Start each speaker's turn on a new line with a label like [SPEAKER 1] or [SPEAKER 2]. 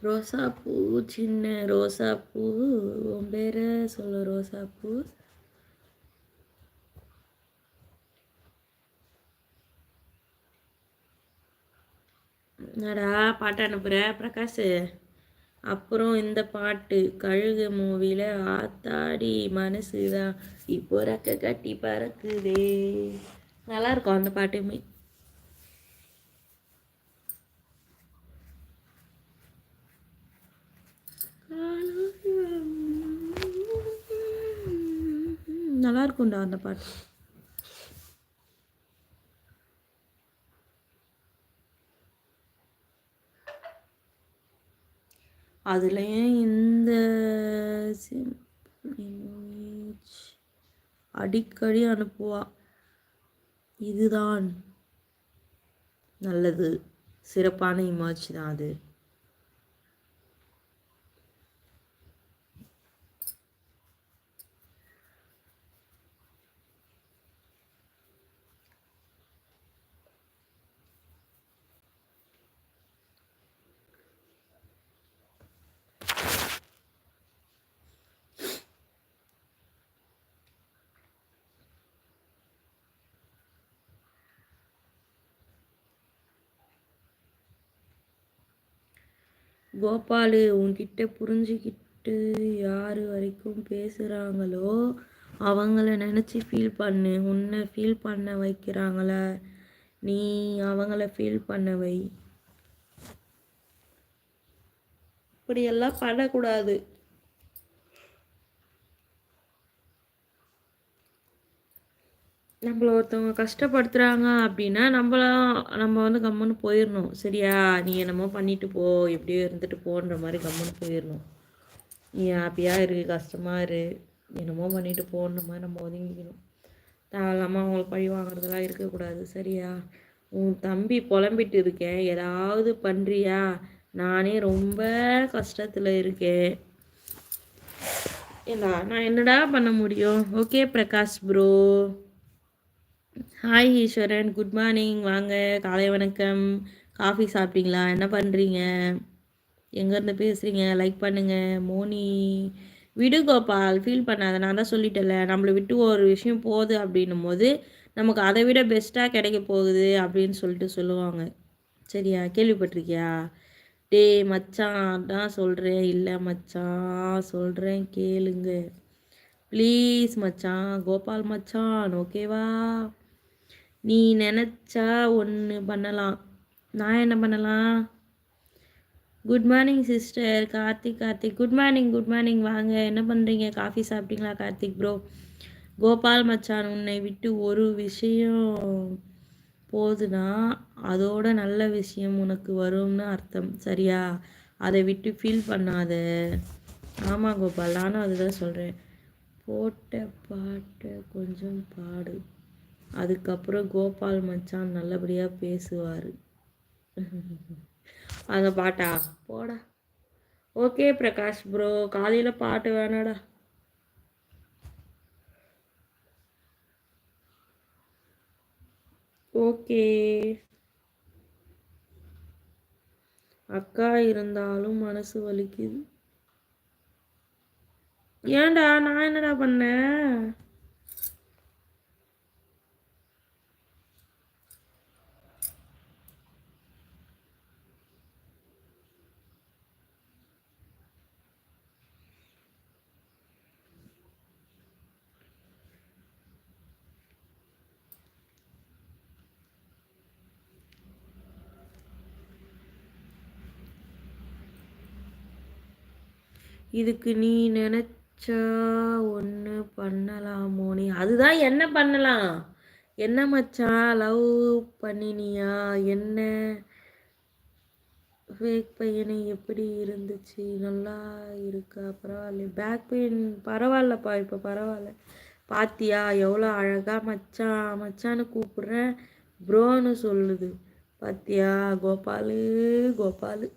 [SPEAKER 1] ரோசாப்பூ சின்ன ரோசாப்பூ உன் பேரை சொல்ல ரோசாப்பூ. என்னடா பாட்டு அனுப்புகிற பிரகாஷ்? அப்புறம் இந்த பாட்டு கழுகு மூவியில் ஆத்தாடி மனசுதான் இப்போ ரக்க கட்டி பறக்குதே, நல்லாயிருக்கும் அந்த பாட்டுமே. நல்லா இருக்கும்டா அந்த பாட்டு. அதுலேயும் இந்த அடிக்கடி அனுப்புவா. இதுதான் நல்லது, சிறப்பான இமேஜ் தான் அது. கோபாலு, உன்கிட்ட புரிஞ்சுக்கிட்டு யார் வரைக்கும் பேசுகிறாங்களோ அவங்கள நினச்சி ஃபீல் பண்ணு. உன்னை ஃபீல் பண்ண வைக்கிறாங்கள, நீ அவங்கள ஃபீல் பண்ண வை. இப்படியெல்லாம் பண்ணக்கூடாது. நம்மள ஒருத்தவங்க கஷ்டப்படுத்துகிறாங்க அப்படின்னா நம்ம வந்து கம்முன்னு போயிடணும். சரியா? நீ என்னமோ பண்ணிட்டு போ, எப்படியோ இருந்துட்டு போன்ற மாதிரி கம்முன்னு போயிடணும். நீ ஹாப்பியாக இரு, கஷ்டமாக இரு, என்னமோ பண்ணிட்டு போன்ற மாதிரி நம்ம ஒதுங்கிக்கணும். தேவையில்லாமல் அவங்களுக்கு பழி வாங்குறதெல்லாம் இருக்கக்கூடாது. சரியா? உன் தம்பி புலம்பிட்டு இருக்கேன், ஏதாவது பண்ணுறியா? நானே ரொம்ப கஷ்டத்தில் இருக்கேன். ஏண்டா நான் என்னடா பண்ண முடியும்? Okay Prakash bro. ஹாய் ஈஸ்வரன், குட் மார்னிங். வாங்க, காலை வணக்கம். காஃபி சாப்பிட்டீங்களா? என்ன பண்ணுறீங்க? எங்கேருந்து பேசுகிறீங்க? லைக் பண்ணுங்கள். மோனி, விடு கோபால், ஃபீல் பண்ணாத. நான் தான் சொல்லிட்டேன்ல, நம்மளை விட்டு ஒரு விஷயம் போகுது அப்படின்னும் போது நமக்கு அதை விட பெஸ்ட்டாக கிடைக்க போகுது அப்படின்னு சொல்லிட்டு சொல்லுவாங்க. சரியா? கேள்விப்பட்டிருக்கியா? டே மச்சான் தான் சொல்கிறேன், இல்லை மச்சான் சொல்கிறேன் கேளுங்க ப்ளீஸ் மச்சான், கோபால் மச்சான், ஓகேவா? நீ நினச்சா ஒன்று பண்ணலாம். நான் என்ன பண்ணலாம்? Good morning sister Karthik. Good morning. வாங்க, என்ன பண்ணுறீங்க? காஃபி சாப்பிட்டீங்களா கார்த்திக் ப்ரோ? கோபால் மச்சான், உன்னை விட்டு ஒரு விஷயம் போகுதுன்னா அதோட நல்ல விஷயம் உனக்கு வரும்னு அர்த்தம். சரியா? அதை விட்டு ஃபீல் பண்ணாத. ஆமாம் கோபால், நானும் அதுதான் சொல்கிறேன். போட்ட பாட்டை கொஞ்சம் பாடு, அதுக்கப்புறம் கோபால் மச்சான் நல்லபடியாக பேசுவார். அந்த பாட்டா போடா. ஓகே பிரகாஷ் ப்ரோ, காலையில் பாட்டு வேணாடா. ஓகே அக்கா, இருந்தாலும் மனசு வலிக்குது. ஏன்டா, நான் என்னடா பண்ணேன்? இதுக்கு நீ நினச்சா ஒன்று பண்ணலாம் மோனி. அதுதான் என்ன பண்ணலாம்? என்ன மச்சான், லவ் பண்ணினியா என்ன? ஃபேக் பையனை எப்படி இருந்துச்சு? நல்லா இருக்கா? பரவாயில்ல. பேக் பெயின் பரவாயில்லப்பா, இப்போ பரவாயில்ல. பாத்தியா எவ்வளோ அழகாக மச்சான் மச்சான்னு கூப்பிட்றேன், ப்ரோன்னு சொல்லுது. பாத்தியா கோபாலு?